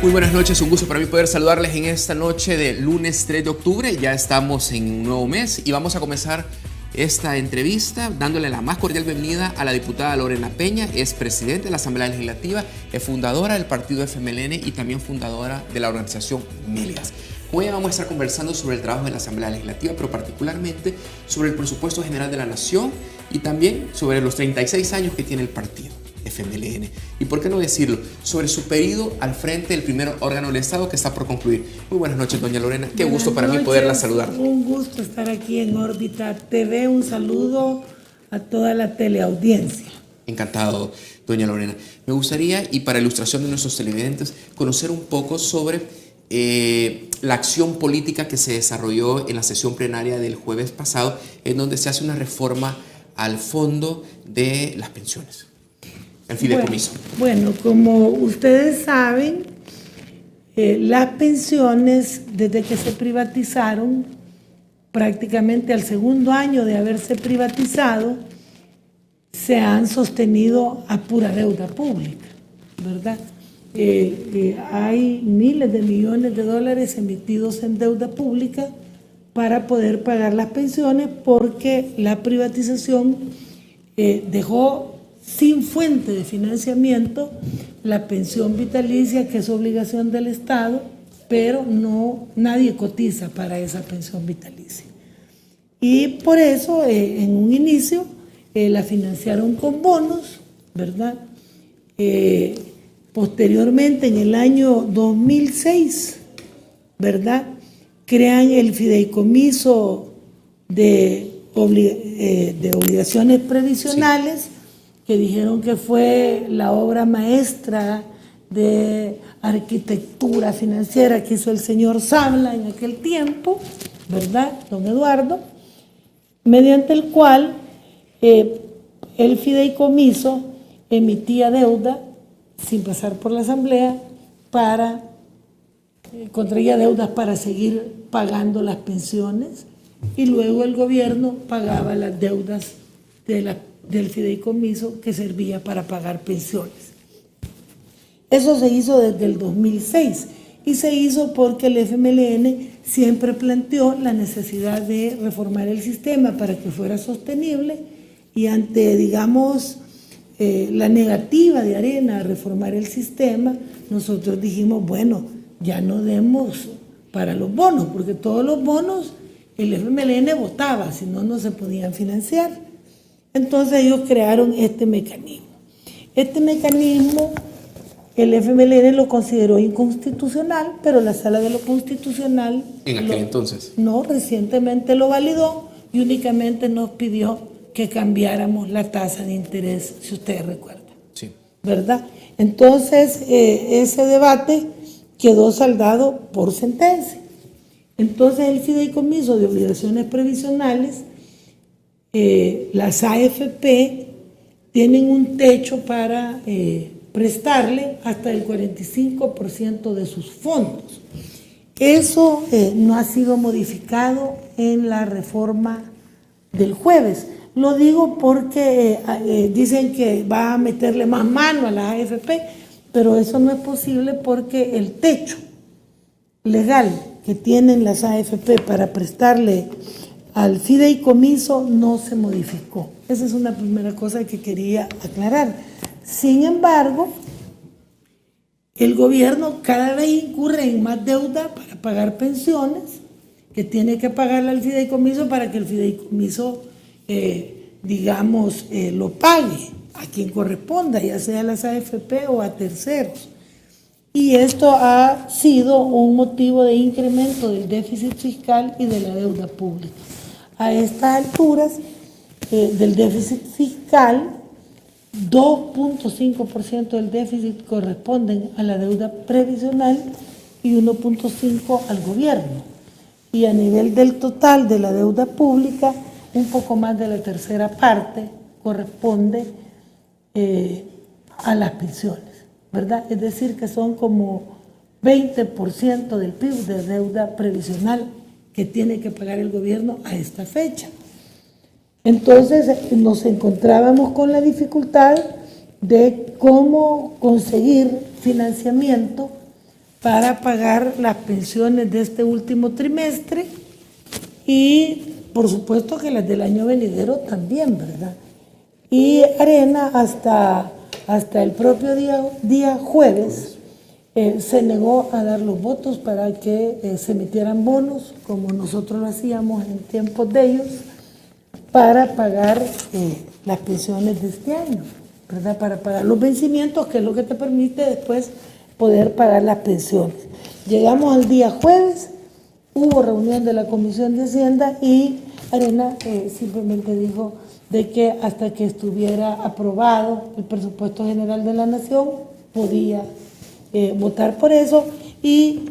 Muy buenas noches, un gusto para mí poder saludarles en esta noche de lunes 3 de octubre. Ya estamos en un nuevo mes y vamos a comenzar esta entrevista dándole la más cordial bienvenida a la diputada Lorena Peña. Es presidenta de la Asamblea Legislativa, es fundadora del partido FMLN y también fundadora de la organización Melias. Hoy vamos a estar conversando sobre el trabajo de la Asamblea Legislativa, pero particularmente sobre el presupuesto general de la Nación y también sobre los 36 años que tiene el partido FMLN. Y por qué no decirlo, sobre su periodo al frente del primer órgano del Estado que está por concluir. Muy buenas noches, doña Lorena. Qué gusto para mí poderla saludar. Un gusto estar aquí en Órbita TV. Un saludo a toda la teleaudiencia. Encantado, doña Lorena. Me gustaría, y para ilustración de nuestros televidentes, conocer un poco sobre la acción política que se desarrolló en la sesión plenaria del jueves pasado, en donde se hace una reforma al fondo de las pensiones. El fideicomiso. Bueno, como ustedes saben, las pensiones, desde que se privatizaron, prácticamente al segundo año de haberse privatizado, se han sostenido a pura deuda pública, ¿verdad? Hay miles de millones de dólares emitidos en deuda pública para poder pagar las pensiones, porque la privatización dejó sin fuente de financiamiento la pensión vitalicia, que es obligación del Estado, pero nadie cotiza para esa pensión vitalicia. Y por eso, en un inicio, la financiaron con bonos, ¿verdad? Posteriormente, en el año 2006, ¿verdad?, crean el fideicomiso de obligaciones previsionales, sí, que dijeron que fue la obra maestra de arquitectura financiera que hizo el señor Sabla en aquel tiempo, ¿verdad?, don Eduardo, mediante el cual el fideicomiso emitía deuda sin pasar por la Asamblea, contraía deudas para seguir pagando las pensiones, y luego el gobierno pagaba las deudas del fideicomiso que servía para pagar pensiones. Eso se hizo desde el 2006 y se hizo porque el FMLN siempre planteó la necesidad de reformar el sistema para que fuera sostenible, y ante, digamos, la negativa de Arena a reformar el sistema, nosotros dijimos, bueno, ya no demos para los bonos, porque todos los bonos el FMLN votaba, si no, no se podían financiar. Entonces ellos crearon este mecanismo. Este mecanismo el FMLN lo consideró inconstitucional, pero la Sala de lo Constitucional... ¿En aquel entonces? No, recientemente lo validó y únicamente nos pidió que cambiáramos la tasa de interés, si ustedes recuerdan. Sí. ¿Verdad? Entonces, ese debate quedó saldado por sentencia. Entonces, el fideicomiso de obligaciones previsionales, las AFP tienen un techo para prestarle hasta el 45% de sus fondos. Eso no ha sido modificado en la reforma del jueves. Lo digo porque dicen que va a meterle más mano a las AFP, pero eso no es posible porque el techo legal que tienen las AFP para prestarle al fideicomiso no se modificó. Esa es una primera cosa que quería aclarar. Sin embargo, el gobierno cada vez incurre en más deuda para pagar pensiones, que tiene que pagarle al fideicomiso para que el fideicomiso, lo pague a quien corresponda, ya sea a las AFP o a terceros. Y esto ha sido un motivo de incremento del déficit fiscal y de la deuda pública. A estas alturas del déficit fiscal, 2.5% del déficit corresponden a la deuda previsional y 1.5% al gobierno. Y a nivel del total de la deuda pública, un poco más de la tercera parte corresponde a las pensiones, ¿verdad? Es decir, que son como 20% del PIB de deuda previsional que tiene que pagar el gobierno a esta fecha. Entonces nos encontrábamos con la dificultad de cómo conseguir financiamiento para pagar las pensiones de este último trimestre y por supuesto que las del año venidero también, ¿verdad? Y Arena hasta el propio día jueves se negó a dar los votos para que se emitieran bonos, como nosotros lo hacíamos en tiempos de ellos, para pagar las pensiones de este año, ¿verdad? Para pagar los vencimientos, que es lo que te permite después poder pagar las pensiones. Llegamos al día jueves, hubo reunión de la Comisión de Hacienda y Arena simplemente dijo de que hasta que estuviera aprobado el presupuesto general de la Nación podía votar por eso, y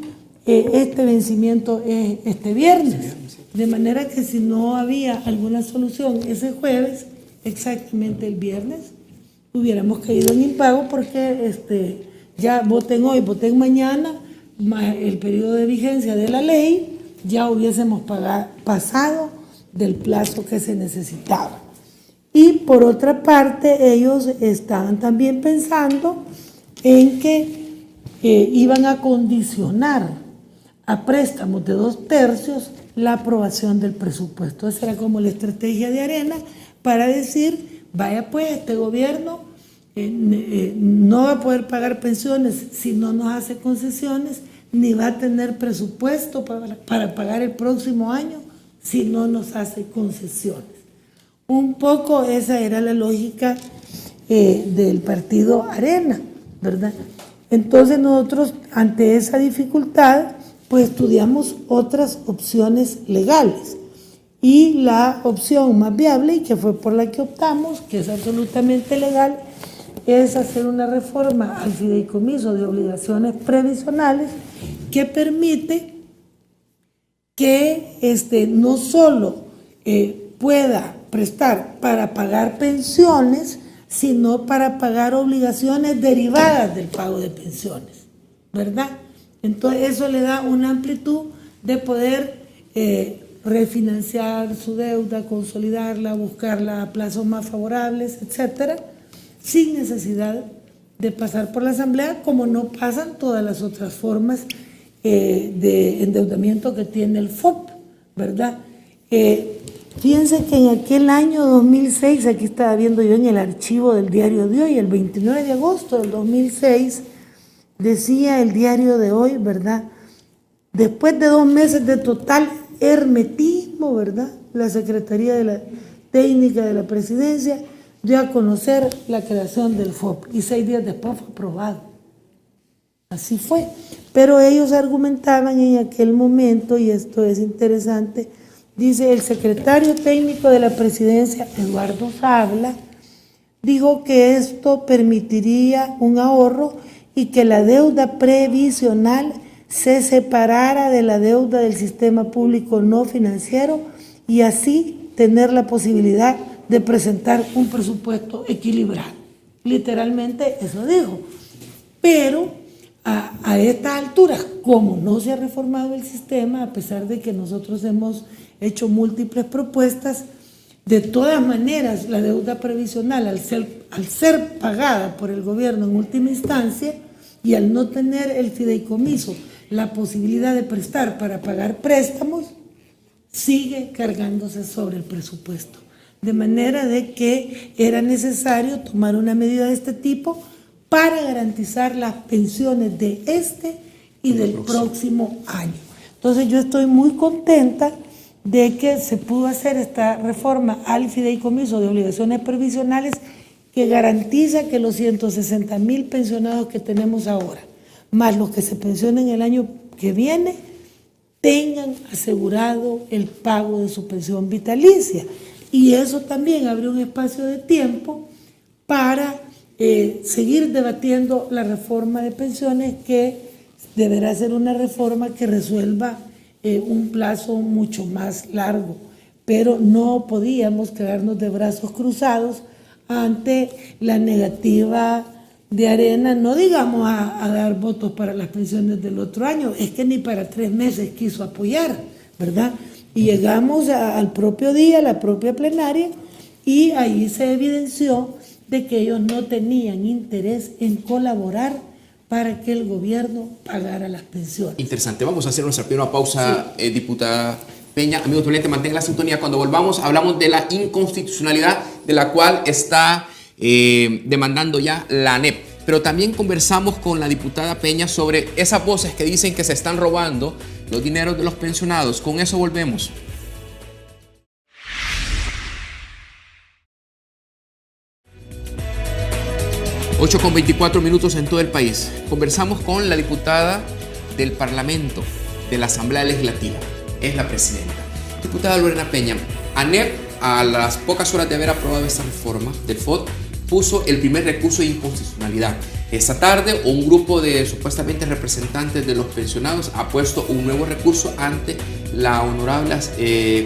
este vencimiento es este viernes, de manera que si no había alguna solución ese jueves, exactamente el viernes hubiéramos caído en impago, porque ya voten hoy, voten mañana, más el periodo de vigencia de la ley, ya hubiésemos pasado del plazo que se necesitaba. Y por otra parte, ellos estaban también pensando en que iban a condicionar a préstamos de 2/3 la aprobación del presupuesto. Esa era como la estrategia de Arena para decir, vaya pues, este gobierno no va a poder pagar pensiones si no nos hace concesiones, ni va a tener presupuesto para pagar el próximo año si no nos hace concesiones. Un poco esa era la lógica del partido Arena, ¿verdad? Entonces nosotros, ante esa dificultad, pues estudiamos otras opciones legales. Y la opción más viable, y que fue por la que optamos, que es absolutamente legal, es hacer una reforma al fideicomiso de obligaciones previsionales que permite que no solo pueda prestar para pagar pensiones, sino para pagar obligaciones derivadas del pago de pensiones, ¿verdad? Entonces eso le da una amplitud de poder refinanciar su deuda, consolidarla, buscarla a plazos más favorables, etcétera, sin necesidad de pasar por la Asamblea, como no pasan todas las otras formas de endeudamiento que tiene el FOP, ¿verdad? Fíjense que en aquel año 2006, aquí estaba viendo yo en el archivo del diario de hoy, el 29 de agosto del 2006, decía el diario de hoy, ¿verdad? Después de 2 meses de total hermetismo, ¿verdad? La Secretaría de la Técnica de la Presidencia dio a conocer la creación del FOP y 6 días después fue aprobado. Así fue. Pero ellos argumentaban en aquel momento, y esto es interesante, dice el secretario técnico de la Presidencia, Eduardo Sabla, dijo que esto permitiría un ahorro y que la deuda previsional se separara de la deuda del sistema público no financiero y así tener la posibilidad de presentar un presupuesto equilibrado. Literalmente eso dijo. Pero a estas alturas, como no se ha reformado el sistema, a pesar de que nosotros hemos hecho múltiples propuestas, de todas maneras la deuda previsional, al ser pagada por el gobierno en última instancia y al no tener el fideicomiso la posibilidad de prestar para pagar préstamos, sigue cargándose sobre el presupuesto. De manera de que era necesario tomar una medida de este tipo para garantizar las pensiones de este y del próximo año. Entonces yo estoy muy contenta de que se pudo hacer esta reforma al fideicomiso de obligaciones previsionales que garantiza que los 160,000 pensionados que tenemos ahora, más los que se pensionen el año que viene, tengan asegurado el pago de su pensión vitalicia. Y eso también abre un espacio de tiempo para seguir debatiendo la reforma de pensiones, que deberá ser una reforma que resuelva un plazo mucho más largo. Pero no podíamos quedarnos de brazos cruzados ante la negativa de Arena, no digamos a dar votos para las pensiones del otro año, es que ni para 3 meses quiso apoyar, ¿verdad? Y llegamos al propio día, a la propia plenaria, y ahí se evidenció de que ellos no tenían interés en colaborar para que el gobierno pagara las pensiones. Interesante. Vamos a hacer nuestra primera pausa, sí. Diputada Peña. Amigos televidentes, mantengan la sintonía. Cuando volvamos, hablamos de la inconstitucionalidad de la cual está demandando ya la ANEP. Pero también conversamos con la diputada Peña sobre esas voces que dicen que se están robando los dineros de los pensionados. Con eso volvemos. 8:24 en todo el país. Conversamos con la diputada del Parlamento, de la Asamblea Legislativa. Es la presidenta. Diputada Lorena Peña, ANEP, a las pocas horas de haber aprobado esta reforma del FOD, puso el primer recurso de inconstitucionalidad. Esta tarde, un grupo de supuestamente representantes de los pensionados ha puesto un nuevo recurso ante la Honorable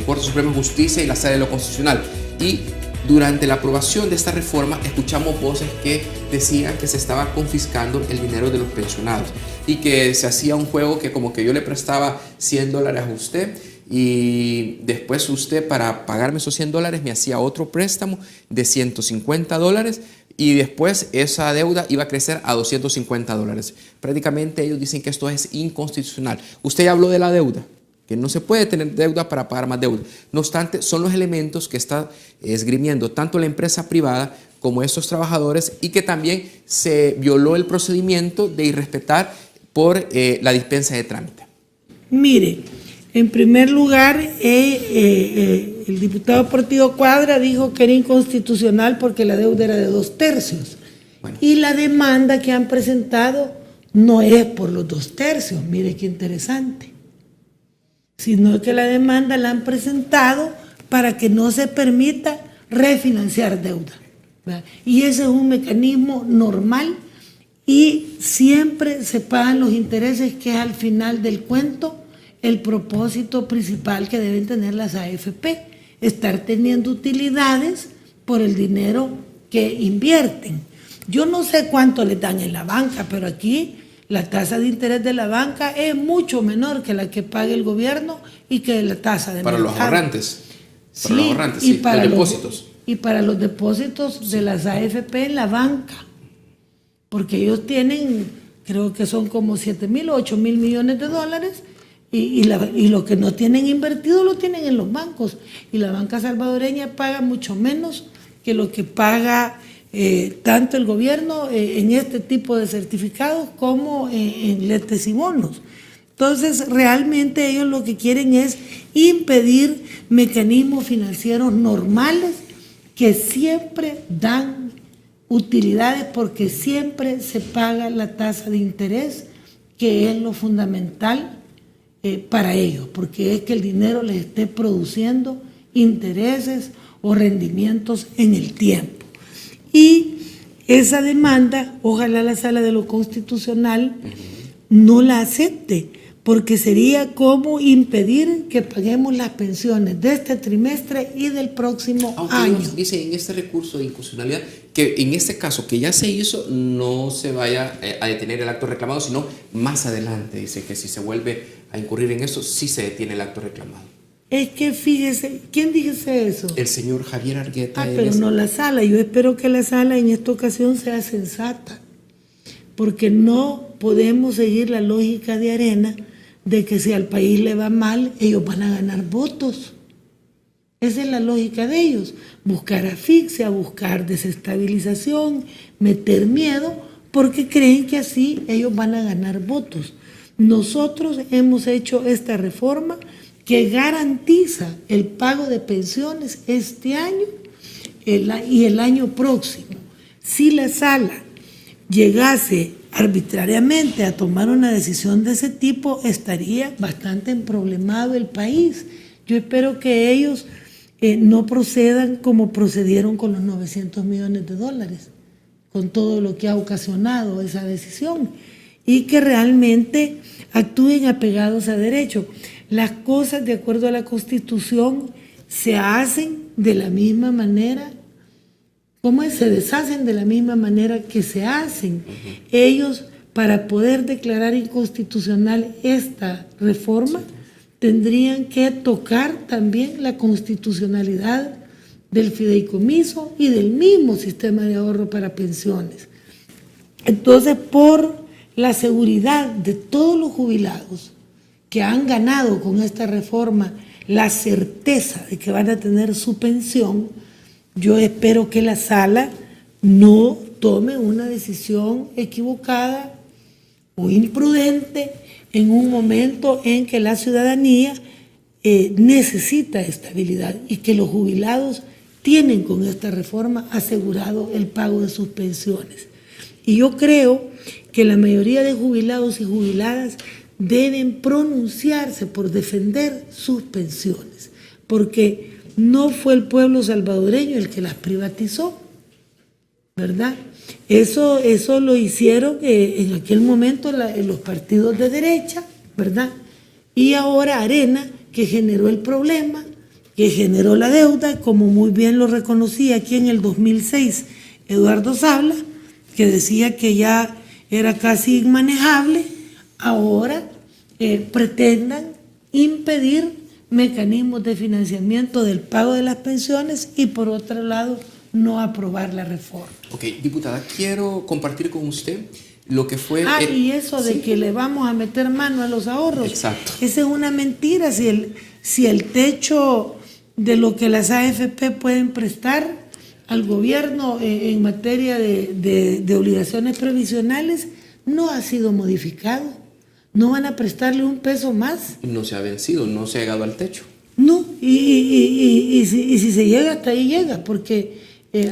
Corte Suprema de Justicia y la Sala de lo Constitucional. Y durante la aprobación de esta reforma escuchamos voces que decían que se estaba confiscando el dinero de los pensionados y que se hacía un juego que como que yo le prestaba $100 a usted y después usted para pagarme esos $100 me hacía otro préstamo de $150 y después esa deuda iba a crecer a $250. Prácticamente ellos dicen que esto es inconstitucional. Usted ya habló de la deuda, que no se puede tener deuda para pagar más deuda. No obstante, son los elementos que está esgrimiendo tanto la empresa privada como estos trabajadores y que también se violó el procedimiento de irrespetar por la dispensa de trámite. Mire, en primer lugar, el diputado Portillo Cuadra dijo que era inconstitucional porque la deuda era de 2/3. Bueno. Y la demanda que han presentado no es por los 2/3, mire qué interesante, sino que la demanda la han presentado para que no se permita refinanciar deuda, ¿verdad? Y ese es un mecanismo normal y siempre se pagan los intereses, que es al final del cuento el propósito principal que deben tener las AFP, estar teniendo utilidades por el dinero que invierten. Yo no sé cuánto les dan en la banca, pero aquí la tasa de interés de la banca es mucho menor que la que paga el gobierno y que la tasa de para mercado. Los ahorrantes. Para los ahorrantes, sí, para los depósitos. Y para los depósitos de las AFP en la banca. Porque ellos tienen, creo que son como 7.000 o 8.000 millones de dólares y lo que no tienen invertido lo tienen en los bancos. Y la banca salvadoreña paga mucho menos que lo que paga tanto el gobierno en este tipo de certificados como en letes y bonos. Entonces, realmente ellos lo que quieren es impedir mecanismos financieros normales que siempre dan utilidades porque siempre se paga la tasa de interés, que es lo fundamental para ellos, porque es que el dinero les esté produciendo intereses o rendimientos en el tiempo. Y esa demanda, ojalá la Sala de lo Constitucional no la acepte, porque sería como impedir que paguemos las pensiones de este trimestre y del próximo año. Dice en este recurso de inconstitucionalidad que en este caso que ya se hizo no se vaya a detener el acto reclamado, sino más adelante. Dice que si se vuelve a incurrir en eso, sí se detiene el acto reclamado. Es que fíjese, ¿quién dice eso? El señor Javier Argueta. Pero no la sala. Yo espero que la sala en esta ocasión sea sensata, porque no podemos seguir la lógica de Arena de que si al país le va mal, ellos van a ganar votos. Esa es la lógica de ellos, buscar asfixia, buscar desestabilización, meter miedo, porque creen que así ellos van a ganar votos. Nosotros hemos hecho esta reforma que garantiza el pago de pensiones este año y el año próximo. Si la sala llegase arbitrariamente a tomar una decisión de ese tipo, estaría bastante emproblemado el país. Yo espero que ellos no procedan como procedieron con los $900 millones, con todo lo que ha ocasionado esa decisión, y que realmente actúen apegados a derecho. Las cosas, de acuerdo a la Constitución, se hacen de la misma manera. ¿Cómo es? Se deshacen de la misma manera que se hacen. Ellos, para poder declarar inconstitucional esta reforma, tendrían que tocar también la constitucionalidad del fideicomiso y del mismo sistema de ahorro para pensiones. Entonces, por la seguridad de todos los jubilados que han ganado con esta reforma la certeza de que van a tener su pensión, yo espero que la sala no tome una decisión equivocada o imprudente en un momento en que la ciudadanía necesita estabilidad y que los jubilados tienen con esta reforma asegurado el pago de sus pensiones. Y yo creo que la mayoría de jubilados y jubiladas deben pronunciarse por defender sus pensiones, porque no fue el pueblo salvadoreño el que las privatizó, ¿verdad? Eso lo hicieron en aquel momento los partidos de derecha, ¿verdad? Y ahora Arena, que generó el problema, que generó la deuda, como muy bien lo reconocía aquí en el 2006 Eduardo Sabla, que decía que ya era casi inmanejable, ahora pretendan impedir mecanismos de financiamiento del pago de las pensiones y por otro lado no aprobar la reforma. Ok, diputada, quiero compartir con usted lo que fue... y eso de que le vamos a meter mano a los ahorros. Exacto. Esa es una mentira. Si el techo de lo que las AFP pueden prestar al gobierno en materia de obligaciones previsionales no ha sido modificado. No van a prestarle un peso más. No se ha vencido, no se ha llegado al techo. No, y si se llega, hasta ahí llega, porque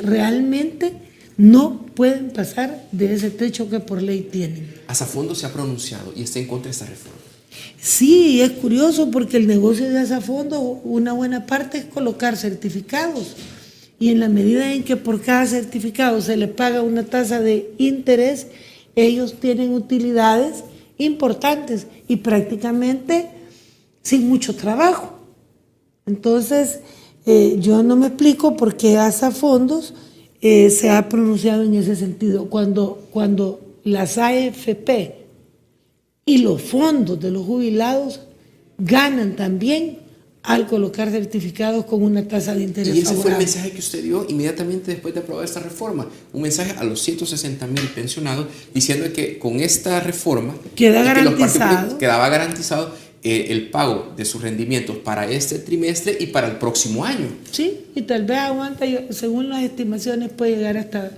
realmente no pueden pasar de ese techo que por ley tienen. Asafondo se ha pronunciado y está en contra de esta reforma. Sí, es curioso porque el negocio de Asafondo, una buena parte es colocar certificados. Y en la medida en que por cada certificado se le paga una tasa de interés, ellos tienen utilidades importantes y prácticamente sin mucho trabajo. Entonces, yo no me explico por qué Asafondos se ha pronunciado en ese sentido. Cuando las AFP y los fondos de los jubilados ganan también al colocar certificados con una tasa de interés y ese favorable. fue el mensaje que usted dio inmediatamente después de aprobar esta reforma. Un mensaje a los 160,000 pensionados diciendo que con esta reforma quedaba garantizado el pago de sus rendimientos para este trimestre y para el próximo año. Sí, y tal vez aguanta, según las estimaciones puede llegar hasta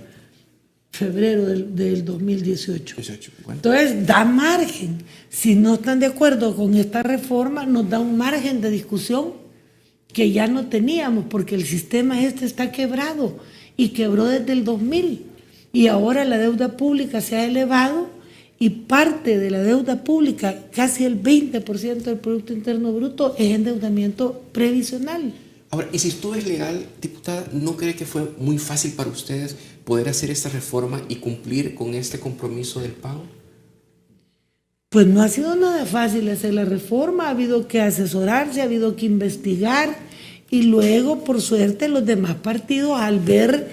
febrero del 2018. Bueno. Entonces da margen. Si no están de acuerdo con esta reforma, nos da un margen de discusión que ya no teníamos, porque el sistema está quebrado y quebró desde el 2000 y ahora la deuda pública se ha elevado y parte de la deuda pública, casi el 20% del Producto Interno Bruto, es endeudamiento previsional. Ahora, y si todo es legal, diputada, ¿no cree que fue muy fácil para ustedes poder hacer esta reforma y cumplir con este compromiso del pago? Pues no ha sido nada fácil hacer la reforma, ha habido que asesorarse, ha habido que investigar y luego, por suerte, los demás partidos, al ver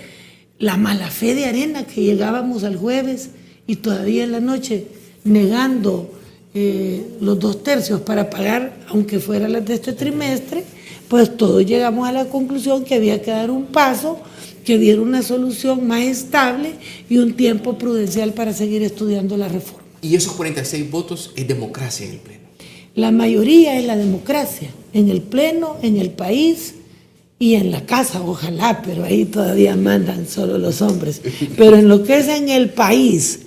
la mala fe de Arena, que llegábamos al jueves y todavía en la noche negando los 2/3 para pagar, aunque fuera las de este trimestre, pues todos llegamos a la conclusión que había que dar un paso que diera una solución más estable y un tiempo prudencial para seguir estudiando la reforma. ¿Y esos 46 votos es democracia en el Pleno? La mayoría es la democracia, en el Pleno, en el país y en la casa, ojalá, pero ahí todavía mandan solo los hombres. Pero en lo que es en el país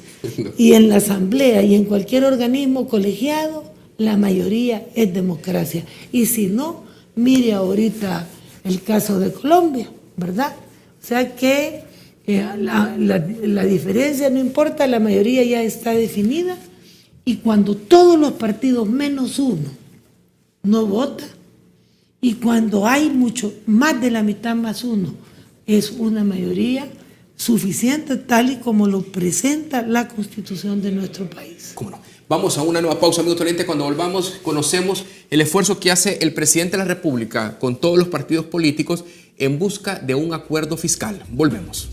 y en la asamblea y en cualquier organismo colegiado, la mayoría es democracia. Y si no, mire ahorita el caso de Colombia, ¿verdad? O sea que la diferencia no importa, la mayoría ya está definida y cuando todos los partidos menos uno no vota y cuando hay mucho más de la mitad más uno es una mayoría suficiente tal y como lo presenta la Constitución de nuestro país. ¿Cómo no? Vamos a una nueva pausa, amigo Tolente. Cuando volvamos, conocemos el esfuerzo que hace el presidente de la República con todos los partidos políticos en busca de un acuerdo fiscal. Volvemos.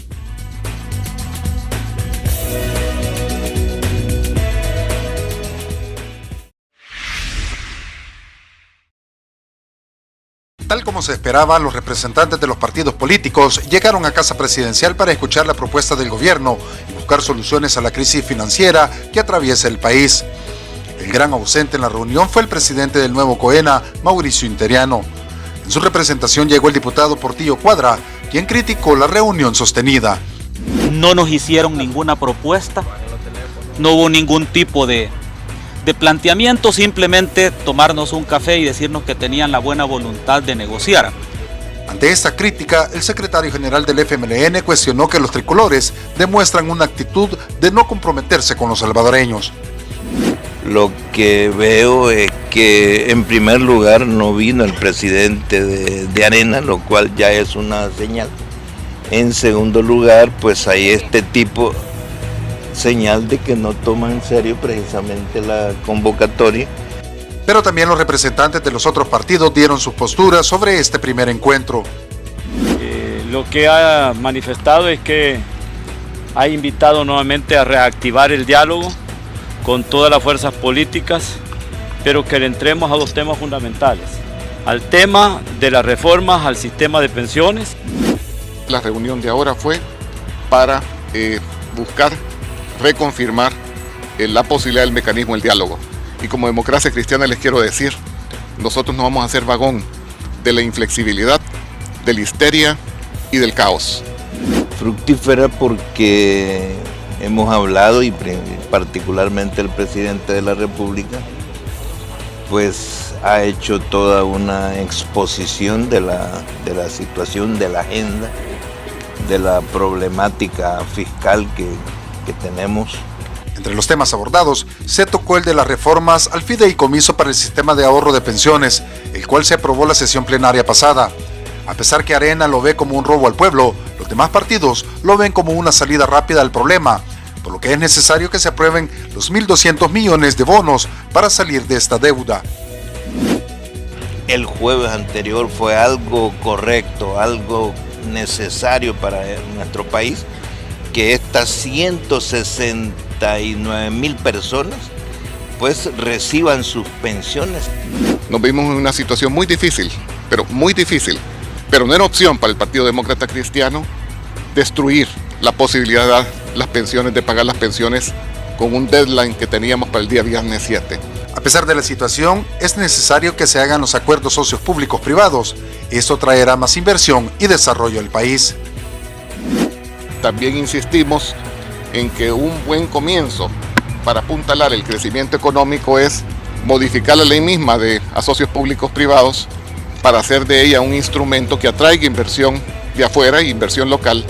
Tal como se esperaba, los representantes de los partidos políticos llegaron a Casa Presidencial para escuchar la propuesta del gobierno y buscar soluciones a la crisis financiera que atraviesa el país. El gran ausente en la reunión fue el presidente del nuevo COENA, Mauricio Interiano. En su representación llegó el diputado Portillo Cuadra, quien criticó la reunión sostenida. No nos hicieron ninguna propuesta, no hubo ningún tipo de planteamiento, simplemente tomarnos un café y decirnos que tenían la buena voluntad de negociar. Ante esta crítica, el secretario general del FMLN cuestionó que los tricolores demuestran una actitud de no comprometerse con los salvadoreños. Lo que veo es que en primer lugar no vino el presidente de Arena, lo cual ya es una señal. En segundo lugar, pues hay este tipo señal de que no toman en serio precisamente la convocatoria. Pero también los representantes de los otros partidos dieron sus posturas sobre este primer encuentro. Lo que ha manifestado es que ha invitado nuevamente a reactivar el diálogo con todas las fuerzas políticas, pero que le entremos a dos temas fundamentales, al tema de las reformas al sistema de pensiones. La reunión de ahora fue para buscar reconfirmar la posibilidad del mecanismo del diálogo. Y como Democracia Cristiana les quiero decir, nosotros no vamos a ser vagón de la inflexibilidad, de la histeria y del caos. Fructífera porque hemos hablado, y particularmente el presidente de la República, pues ha hecho toda una exposición de la situación, de la agenda, de la problemática fiscal que tenemos. Entre los temas abordados, se tocó el de las reformas al fideicomiso para el sistema de ahorro de pensiones, el cual se aprobó la sesión plenaria pasada. A pesar que Arena lo ve como un robo al pueblo, los demás partidos lo ven como una salida rápida al problema, por lo que es necesario que se aprueben los 1.200 millones de bonos para salir de esta deuda. El jueves anterior fue algo correcto, algo necesario para nuestro país, que estas 169.000 personas pues reciban sus pensiones. Nos vimos en una situación muy difícil, pero no era opción para el Partido Demócrata Cristiano destruir la posibilidad de dar las pensiones, de pagar las pensiones con un deadline que teníamos para el día viernes 7. A pesar de la situación, es necesario que se hagan los acuerdos socios públicos privados. Esto traerá más inversión y desarrollo al país. También insistimos en que un buen comienzo para apuntalar el crecimiento económico es modificar la ley misma de socios públicos privados para hacer de ella un instrumento que atraiga inversión de afuera, inversión local,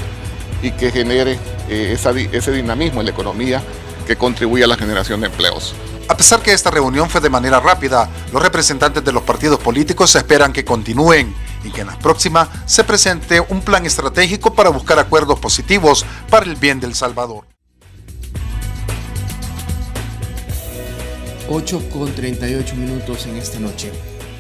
y que genere ese dinamismo en la economía que contribuye a la generación de empleos. A pesar que esta reunión fue de manera rápida, los representantes de los partidos políticos esperan que continúen y que en la próxima se presente un plan estratégico para buscar acuerdos positivos para el bien del Salvador. 8:38 en esta noche.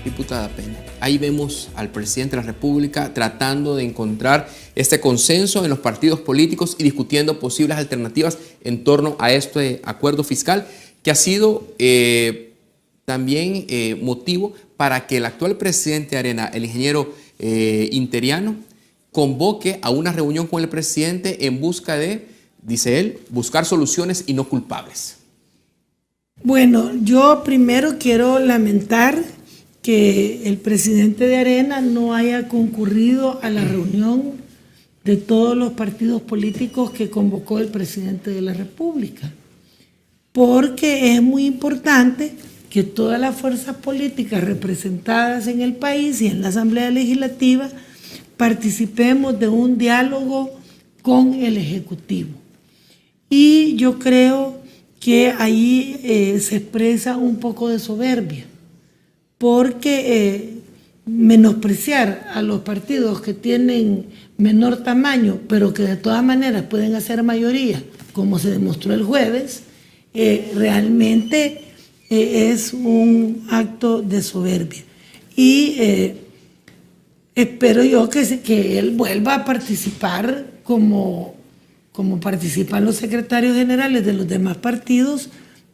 Diputada Peña, ahí vemos al presidente de la República tratando de encontrar este consenso en los partidos políticos y discutiendo posibles alternativas en torno a este acuerdo fiscal que ha sido también motivo para que el actual presidente de Arena, el ingeniero Interiano, convoque a una reunión con el presidente en busca de, dice él, buscar soluciones y no culpables. Bueno, yo primero quiero lamentar que el presidente de Arena no haya concurrido a la reunión de todos los partidos políticos que convocó el presidente de la República, porque es muy importante que todas las fuerzas políticas representadas en el país y en la Asamblea Legislativa participemos de un diálogo con el Ejecutivo. Y yo creo que ahí se expresa un poco de soberbia, porque menospreciar a los partidos que tienen menor tamaño, pero que de todas maneras pueden hacer mayoría, como se demostró el jueves, realmente es un acto de soberbia. Y espero yo que él vuelva a participar como participan los secretarios generales de los demás partidos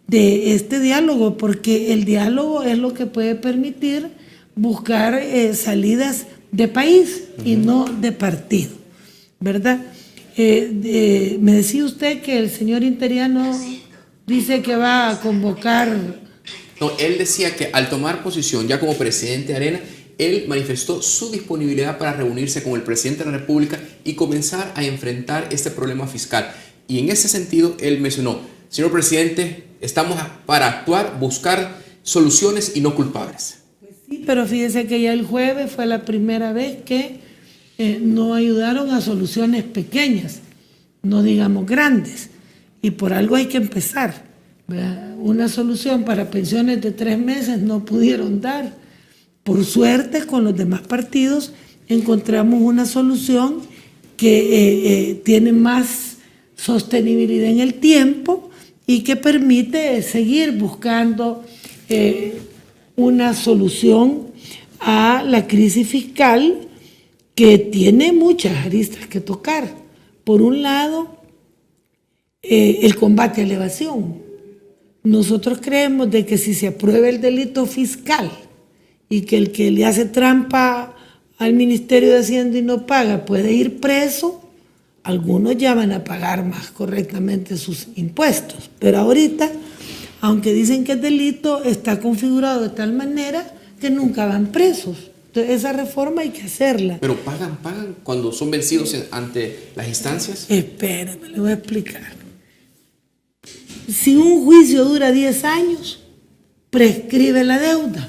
de este diálogo, porque el diálogo es lo que puede permitir buscar salidas de país y no de partido, ¿verdad? Me decía usted que el señor Interiano dice que va a convocar... No, él decía que al tomar posición ya como presidente de Arena, él manifestó su disponibilidad para reunirse con el presidente de la República y comenzar a enfrentar este problema fiscal. Y en ese sentido, él mencionó, señor presidente, estamos para actuar, buscar soluciones y no culpables. Pues sí, pero fíjese que ya el jueves fue la primera vez que no ayudaron a soluciones pequeñas, no digamos grandes, y por algo hay que empezar, ¿verdad? Una solución para pensiones de 3 meses no pudieron dar. Por suerte, con los demás partidos encontramos una solución que tiene más sostenibilidad en el tiempo y que permite seguir buscando una solución a la crisis fiscal, que tiene muchas aristas que tocar. Por un lado, el combate a la evasión. Nosotros creemos de que si se aprueba el delito fiscal y que el que le hace trampa al Ministerio de Hacienda y no paga puede ir preso, algunos ya van a pagar más correctamente sus impuestos. Pero ahorita, aunque dicen que es delito, está configurado de tal manera que nunca van presos. Entonces, esa reforma hay que hacerla. ¿Pero pagan cuando son vencidos ante las instancias? Espérame, le voy a explicar. Si un juicio dura 10 años, prescribe la deuda,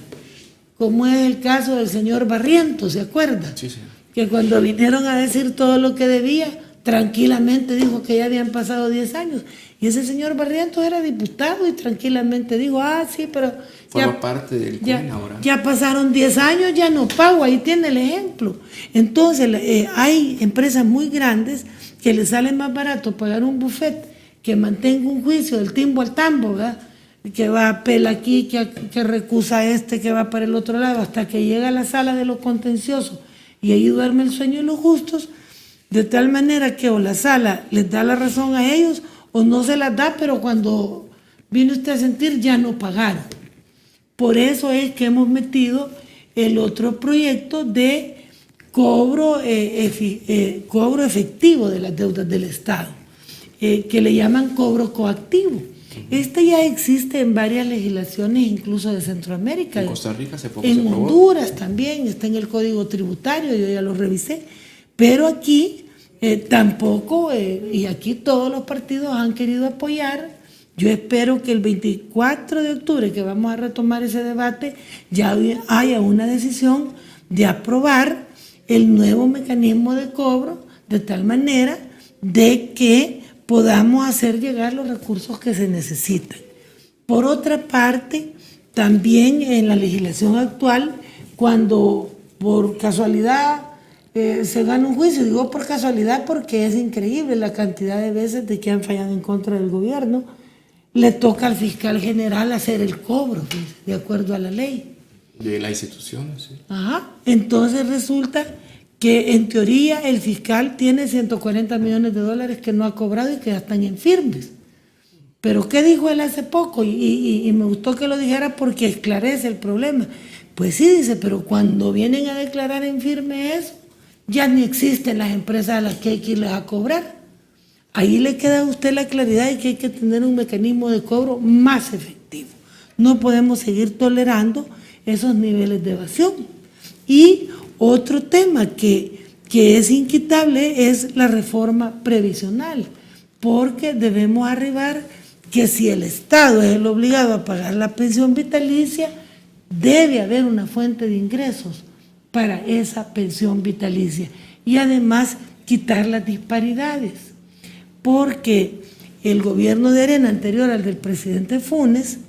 como es el caso del señor Barrientos, ¿se acuerda? Sí, sí. Que cuando vinieron a decir todo lo que debía, tranquilamente dijo que ya habían pasado 10 años. Y ese señor Barrientos era diputado y tranquilamente dijo, sí, pero... Forma parte del COEN ahora. Ya pasaron 10 años, ya no pago, ahí tiene el ejemplo. Entonces, hay empresas muy grandes que les sale más barato pagar un buffet que mantenga un juicio del timbo al tambo, ¿verdad? Que va a apela aquí, que recusa que va para el otro lado, hasta que llega a la sala de lo contencioso y ahí duerme el sueño de los justos, de tal manera que o la sala les da la razón a ellos o no se las da, pero cuando viene usted a sentir ya no pagaron. Por eso es que hemos metido el otro proyecto de cobro efectivo de las deudas del Estado, que le llaman cobro coactivo. Este ya existe en varias legislaciones, incluso de Centroamérica. En Costa Rica hace poco se aprobó. En Honduras también, está en el Código Tributario, yo ya lo revisé. Pero aquí tampoco, y aquí todos los partidos han querido apoyar. Yo espero que el 24 de octubre, que vamos a retomar ese debate, ya haya una decisión de aprobar el nuevo mecanismo de cobro, de tal manera de que podamos hacer llegar los recursos que se necesitan. Por otra parte, también en la legislación actual, cuando por casualidad se gana un juicio, digo por casualidad porque es increíble la cantidad de veces de que han fallado en contra del gobierno, le toca al fiscal general hacer el cobro, de acuerdo a la ley. De la institución, sí. Ajá. Entonces resulta que en teoría el fiscal tiene 140 millones de dólares que no ha cobrado y que ya están en firmes. Pero ¿qué dijo él hace poco? Y me gustó que lo dijera porque esclarece el problema. Pues sí, dice, pero cuando vienen a declarar en firme eso, ya ni existen las empresas a las que hay que irles a cobrar. Ahí le queda a usted la claridad de que hay que tener un mecanismo de cobro más efectivo. No podemos seguir tolerando esos niveles de evasión. Y otro tema que es inquitable es la reforma previsional, porque debemos arribar que si el Estado es el obligado a pagar la pensión vitalicia, debe haber una fuente de ingresos para esa pensión vitalicia y además quitar las disparidades, porque el gobierno de Arena anterior al del presidente Funes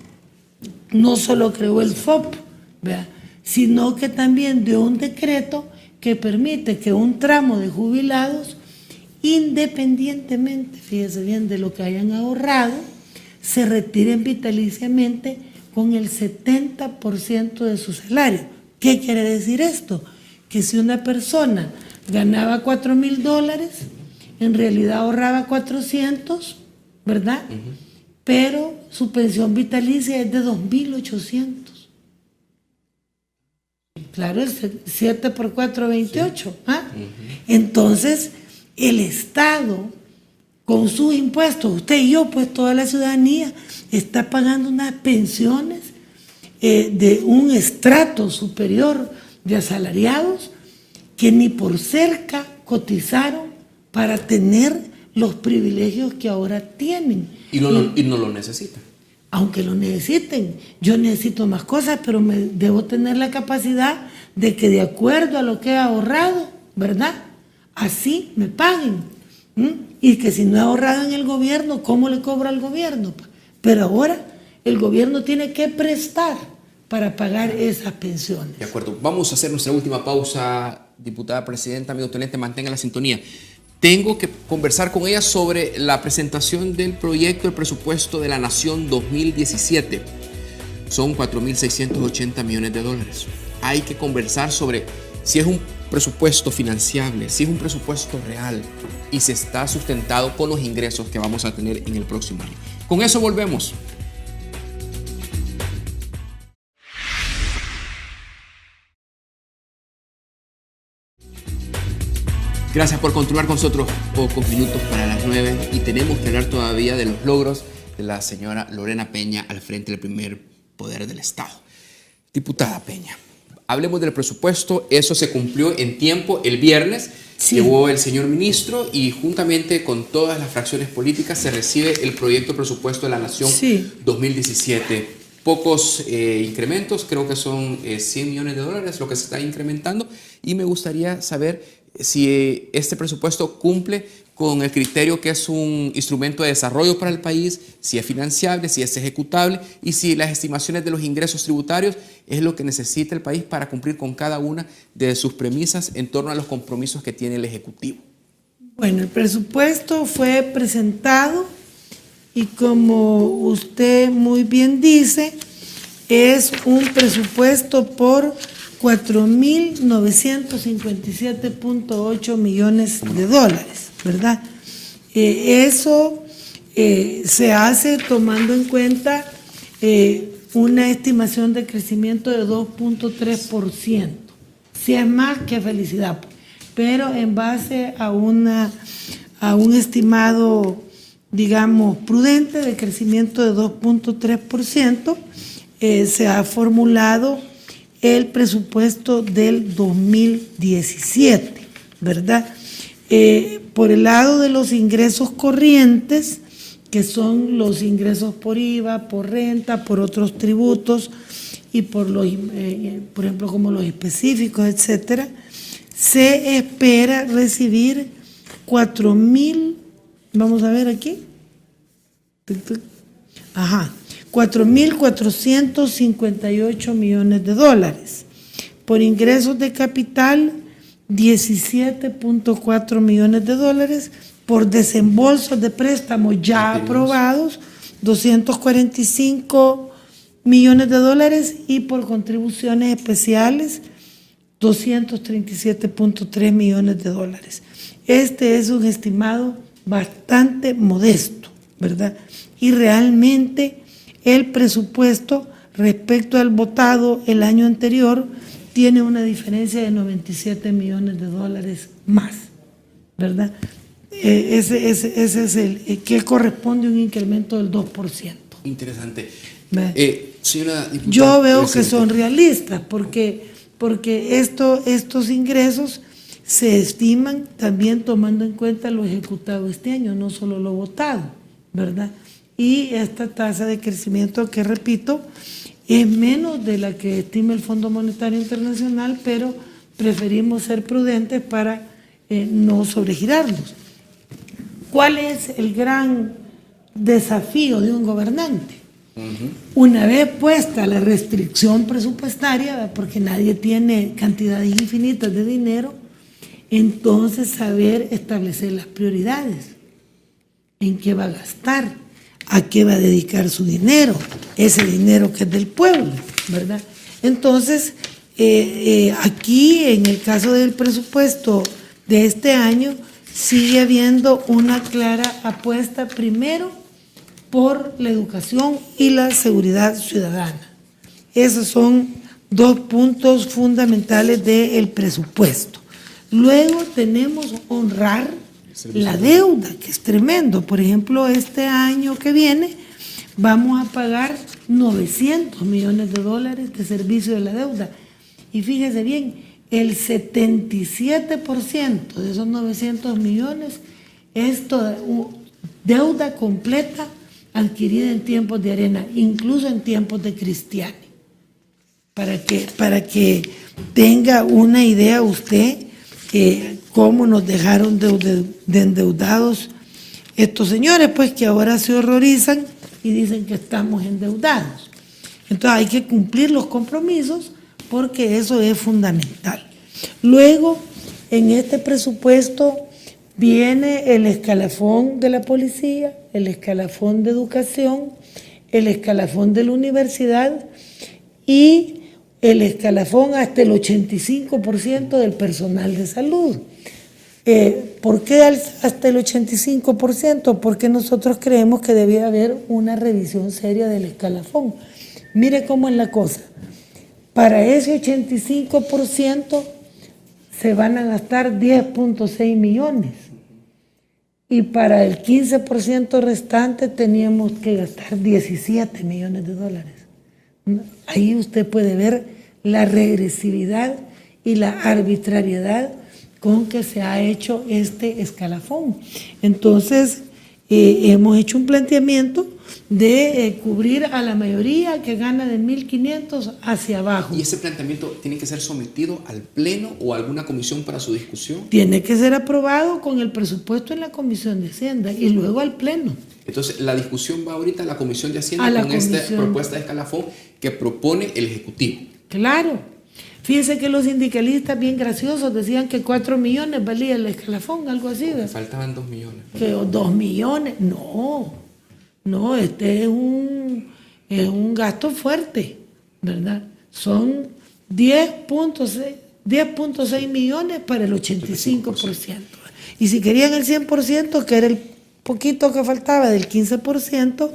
no solo creó el FOP, ¿verdad?, sino que también dio un decreto que permite que un tramo de jubilados, independientemente, fíjese bien, de lo que hayan ahorrado, se retiren vitaliciamente con el 70% de su salario. ¿Qué quiere decir esto? Que si una persona ganaba $4,000, en realidad ahorraba 400, ¿verdad? Pero su pensión vitalicia es de 2,800. Claro, el 7 por 4, 28. ¿Ah? Entonces, el Estado, con sus impuestos, usted y yo, pues toda la ciudadanía, está pagando unas pensiones de un estrato superior de asalariados que ni por cerca cotizaron para tener los privilegios que ahora tienen. Y no lo necesitan. Aunque lo necesiten, yo necesito más cosas, pero debo tener la capacidad de que de acuerdo a lo que he ahorrado, ¿verdad? Así me paguen. Y que si no he ahorrado en el gobierno, ¿cómo le cobro al gobierno? Pero ahora el gobierno tiene que prestar para pagar esas pensiones. De acuerdo. Vamos a hacer nuestra última pausa, diputada presidenta. Amigo Tonete, mantenga la sintonía. Tengo que conversar con ella sobre la presentación del proyecto del presupuesto de la Nación 2017. Son 4.680 millones de dólares. Hay que conversar sobre si es un presupuesto financiable, si es un presupuesto real y si está sustentado con los ingresos que vamos a tener en el próximo año. Con eso volvemos. Gracias por continuar con nosotros. Pocos minutos para las 9 y tenemos que hablar todavía de los logros de la señora Lorena Peña al frente del primer poder del Estado. Diputada Peña, hablemos del presupuesto. Eso se cumplió en tiempo el viernes. Sí. Llegó el señor ministro y juntamente con todas las fracciones políticas se recibe el proyecto de presupuesto de la Nación 2017. Pocos incrementos, creo que son 100 millones de dólares lo que se está incrementando y me gustaría saber si este presupuesto cumple con el criterio que es un instrumento de desarrollo para el país, si es financiable, si es ejecutable y si las estimaciones de los ingresos tributarios es lo que necesita el país para cumplir con cada una de sus premisas en torno a los compromisos que tiene el Ejecutivo. Bueno, el presupuesto fue presentado y como usted muy bien dice, es un presupuesto por 4.957.8 millones de dólares, ¿verdad? Eso se hace tomando en cuenta una estimación de crecimiento de 2.3%. Si es más, que felicidad, pero en base a un estimado, digamos, prudente de crecimiento de 2.3%, se ha formulado el presupuesto del 2017, ¿verdad? Por el lado de los ingresos corrientes, que son los ingresos por IVA, por renta, por otros tributos y por los, por ejemplo, como los específicos, etcétera, se espera recibir 4.000, vamos a ver aquí, 4.458 millones de dólares. Por ingresos de capital, 17.4 millones de dólares. Por desembolsos de préstamos ya aprobados, 245 millones de dólares. Y por contribuciones especiales, 237.3 millones de dólares. Este es un estimado bastante modesto, ¿verdad? Y realmente el presupuesto respecto al votado el año anterior tiene una diferencia de 97 millones de dólares más, ¿verdad? Ese es el que corresponde a un incremento del 2%. Interesante. Señora diputada, yo veo que son realistas porque estos ingresos se estiman también tomando en cuenta lo ejecutado este año, no solo lo votado, ¿verdad? Y esta tasa de crecimiento que, repito, es menos de la que estima el Fondo Monetario Internacional, pero preferimos ser prudentes para no sobregirarnos. ¿Cuál es el gran desafío de un gobernante? Una vez puesta la restricción presupuestaria, porque nadie tiene cantidades infinitas de dinero, entonces saber establecer las prioridades, en qué va a gastar, a qué va a dedicar su dinero, ese dinero que es del pueblo, ¿verdad? Entonces, aquí en el caso del presupuesto de este año, sigue habiendo una clara apuesta primero por la educación y la seguridad ciudadana. Esos son dos puntos fundamentales del presupuesto. Luego tenemos honrar la deuda, que es tremendo. Por ejemplo, este año que viene vamos a pagar 900 millones de dólares de servicio de la deuda. Y fíjese bien, el 77% de esos 900 millones es toda deuda completa adquirida en tiempos de Arena, incluso en tiempos de Cristiani. Para que tenga una idea usted cómo nos dejaron de endeudados estos señores, pues que ahora se horrorizan y dicen que estamos endeudados. Entonces hay que cumplir los compromisos porque eso es fundamental. Luego, en este presupuesto viene el escalafón de la policía, el escalafón de educación, el escalafón de la universidad y el escalafón hasta el 85% del personal de salud. ¿Por qué hasta el 85%? Porque nosotros creemos que debía haber una revisión seria del escalafón. Mire cómo es la cosa. Para ese 85% se van a gastar 10.6 millones. Y para el 15% restante teníamos que gastar 17 millones de dólares. Ahí usted puede ver la regresividad y la arbitrariedad con que se ha hecho este escalafón. Entonces, hemos hecho un planteamiento de cubrir a la mayoría que gana de 1.500 hacia abajo. ¿Y ese planteamiento tiene que ser sometido al Pleno o a alguna comisión para su discusión? Tiene que ser aprobado con el presupuesto en la Comisión de Hacienda y luego al Pleno. Entonces, la discusión va ahorita a la Comisión de Hacienda con esta propuesta de escalafón que propone el Ejecutivo. Claro. Fíjense que los sindicalistas bien graciosos decían que 4 millones valía el escalafón, algo así. Faltaban 2 millones. Que 2 millones, no, este es un gasto fuerte, ¿verdad? Son 10.6 millones para el 85%. Y si querían el 100%, que era el poquito que faltaba del 15%,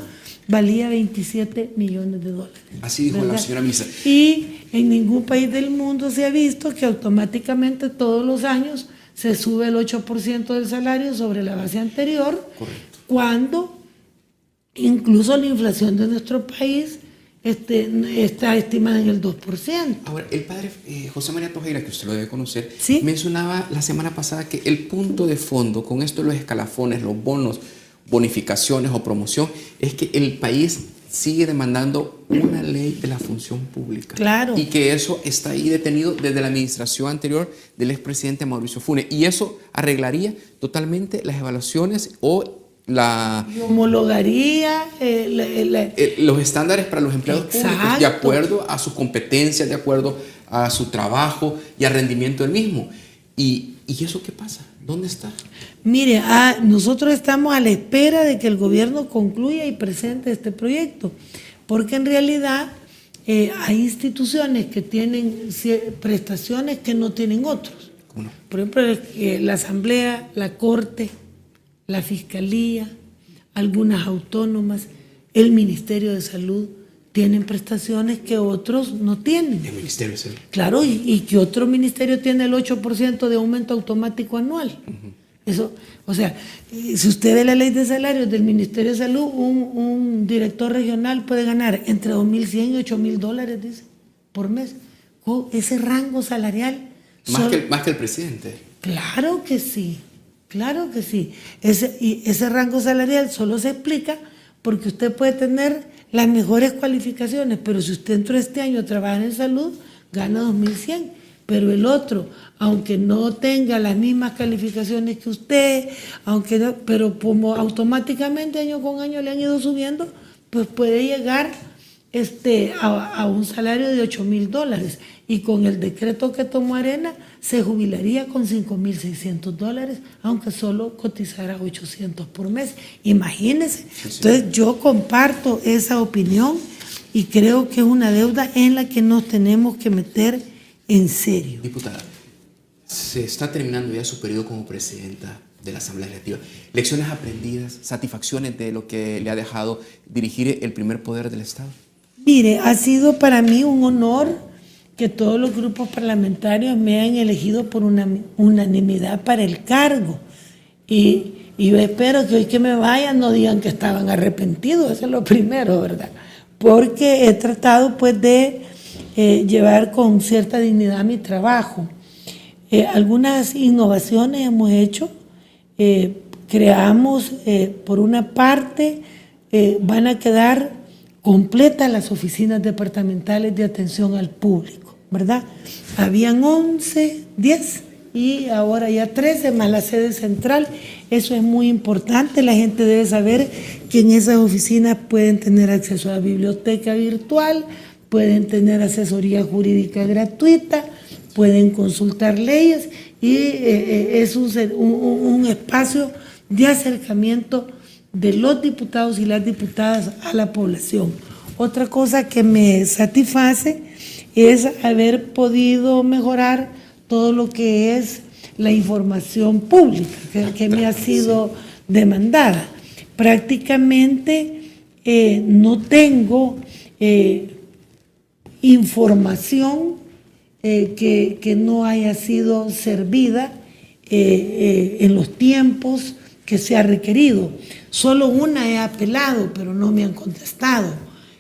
valía 27 millones de dólares. Así dijo, ¿verdad?, la señora ministra. Y en ningún país del mundo se ha visto que automáticamente todos los años se sube el 8% del salario sobre la base anterior. Correcto. Cuando incluso la inflación de nuestro país está estimada en el 2%. Ahora, el padre José María Tojeira, que usted lo debe conocer, ¿sí?, mencionaba la semana pasada que el punto de fondo con esto de los escalafones, los bonos, bonificaciones o promoción, es que el país sigue demandando una ley de la función pública. Claro. Y que eso está ahí detenido desde la administración anterior del expresidente Mauricio Funes. Y eso arreglaría totalmente las evaluaciones o y homologaría los estándares para los empleados públicos de acuerdo a sus competencias, de acuerdo a su trabajo y al rendimiento del mismo. ¿Y eso qué pasa? ¿Dónde está? Mire, nosotros estamos a la espera de que el gobierno concluya y presente este proyecto, porque en realidad hay instituciones que tienen prestaciones que no tienen otros. ¿Cómo no? Por ejemplo, la Asamblea, la Corte, la Fiscalía, algunas autónomas, el Ministerio de Salud, tienen prestaciones que otros no tienen. El Ministerio de Salud. Claro, y que otro ministerio tiene el 8% de aumento automático anual. Eso, o sea, si usted ve la ley de salarios del Ministerio de Salud, un director regional puede ganar entre 2.100 y 8.000 dólares, dice, por mes. Ese rango salarial. Más que el presidente. Claro que sí, claro que sí. Ese rango salarial solo se explica porque usted puede tener las mejores cualificaciones, pero si usted entró este año a trabajar en salud, gana 2.100. Pero el otro, aunque no tenga las mismas calificaciones que usted, pero como automáticamente año con año le han ido subiendo, pues puede llegar a un salario de 8.000 dólares. Y con el decreto que tomó Arena, se jubilaría con 5.600 dólares, aunque solo cotizara 800 por mes. Imagínense. Entonces yo comparto esa opinión y creo que es una deuda en la que nos tenemos que meter en serio. Diputada, se está terminando ya su periodo como presidenta de la Asamblea Legislativa. Lecciones aprendidas, satisfacciones de lo que le ha dejado dirigir el primer poder del Estado. Mire, ha sido para mí un honor que todos los grupos parlamentarios me hayan elegido por una unanimidad para el cargo. Y yo espero que hoy que me vayan no digan que estaban arrepentidos, eso es lo primero, ¿verdad? Porque he tratado pues de llevar con cierta dignidad mi trabajo. Algunas innovaciones hemos hecho, creamos, por una parte, van a quedar completas las oficinas departamentales de atención al público, ¿verdad? Habían 11, 10 y ahora ya 13 más la sede central. Eso es muy importante, la gente debe saber que en esas oficinas pueden tener acceso a la biblioteca virtual, pueden tener asesoría jurídica gratuita, pueden consultar leyes y es un espacio de acercamiento de los diputados y las diputadas a la población. Otra cosa que me satisface es haber podido mejorar todo lo que es la información pública que me ha sido demandada. Prácticamente no tengo información que no haya sido servida en los tiempos que se ha requerido. Solo una he apelado, pero no me han contestado,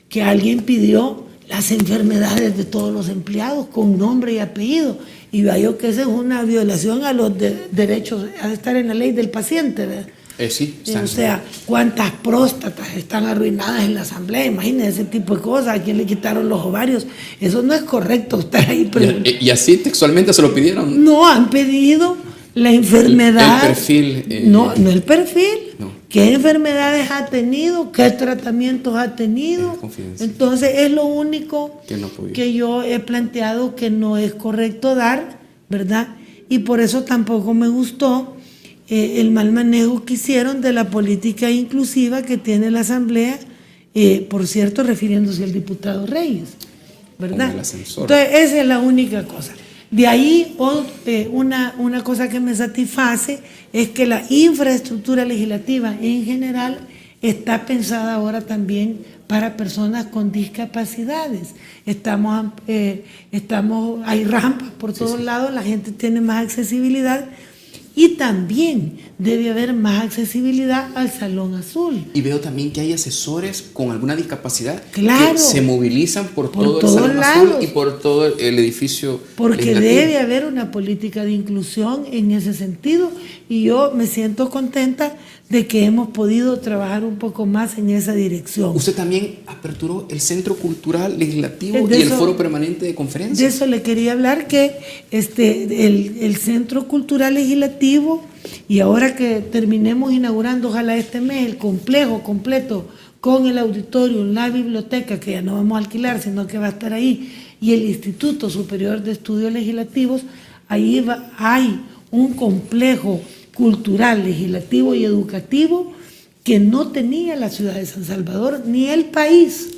que alguien pidió las enfermedades de todos los empleados con nombre y apellido. Y veo que esa es una violación a los derechos, ha de estar en la ley del paciente, ¿verdad? Sí. O sea, cuántas próstatas están arruinadas en la asamblea, imagínense ese tipo de cosas, a quién le quitaron los ovarios, eso no es correcto estar ahí. ¿Y así textualmente se lo pidieron? No, han pedido la enfermedad. El perfil. No el perfil. No. ¿Qué enfermedades ha tenido? ¿Qué tratamientos ha tenido? Entonces es lo único que yo he planteado que no es correcto dar, ¿verdad? Y por eso tampoco me gustó el mal manejo que hicieron de la política inclusiva que tiene la Asamblea, por cierto, refiriéndose al diputado Reyes, ¿verdad? Entonces esa es la única cosa. De ahí una cosa que me satisface es que la infraestructura legislativa en general está pensada ahora también para personas con discapacidades. Hay rampas por todos lados, la gente tiene más accesibilidad. Y también debe haber más accesibilidad al Salón Azul. Y veo también que hay asesores con alguna discapacidad que se movilizan por todo el Salón Azul y por todo el edificio. Porque debe haber una política de inclusión en ese sentido. Y yo me siento contenta de que hemos podido trabajar un poco más en esa dirección. Usted también aperturó el Centro Cultural Legislativo y el Foro Permanente de Conferencias. De eso le quería hablar, que el Centro Cultural Legislativo, y ahora que terminemos inaugurando, ojalá este mes, el complejo completo con el auditorio, la biblioteca, que ya no vamos a alquilar, sino que va a estar ahí, y el Instituto Superior de Estudios Legislativos, ahí hay un complejo cultural, legislativo y educativo que no tenía la ciudad de San Salvador ni el país,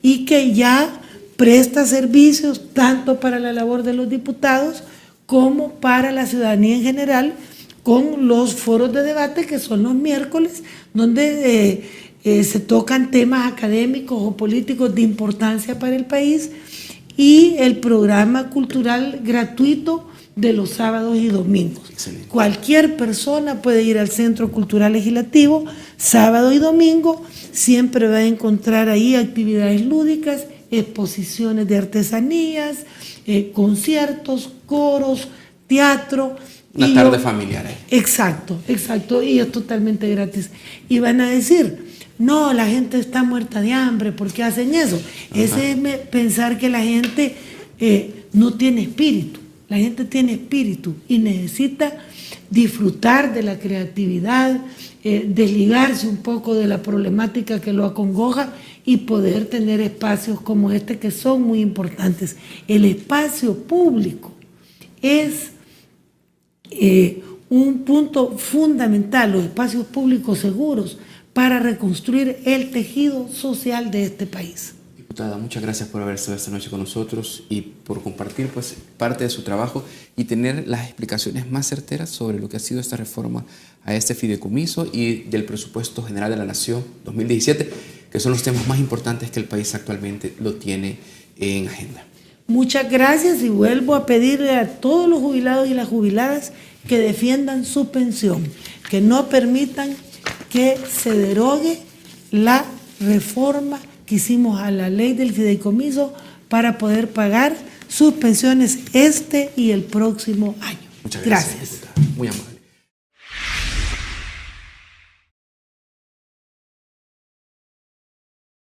y que ya presta servicios tanto para la labor de los diputados como para la ciudadanía en general, con los foros de debate que son los miércoles, donde se tocan temas académicos o políticos de importancia para el país, y el programa cultural gratuito de los sábados y domingos. Excelente. Cualquier persona puede ir al Centro Cultural Legislativo sábado y domingo, siempre va a encontrar ahí actividades lúdicas, exposiciones de artesanías, conciertos, coros, teatro. Una tarde familiar. Exacto, y es totalmente gratis. Y van a decir, no, la gente está muerta de hambre, ¿por qué hacen eso? Ese es pensar que la gente no tiene espíritu. La gente tiene espíritu y necesita disfrutar de la creatividad, desligarse un poco de la problemática que lo acongoja y poder tener espacios como este que son muy importantes. El espacio público es un punto fundamental, los espacios públicos seguros, para reconstruir el tejido social de este país. Diputada, muchas gracias por haber estado esta noche con nosotros y por compartir pues, parte de su trabajo y tener las explicaciones más certeras sobre lo que ha sido esta reforma a este fideicomiso y del presupuesto general de la Nación 2017, que son los temas más importantes que el país actualmente lo tiene en agenda. Muchas gracias y vuelvo a pedirle a todos los jubilados y las jubiladas que defiendan su pensión, que no permitan que se derogue la reforma que hicimos a la ley del fideicomiso para poder pagar sus pensiones este y el próximo año. Muchas gracias. Muy amable.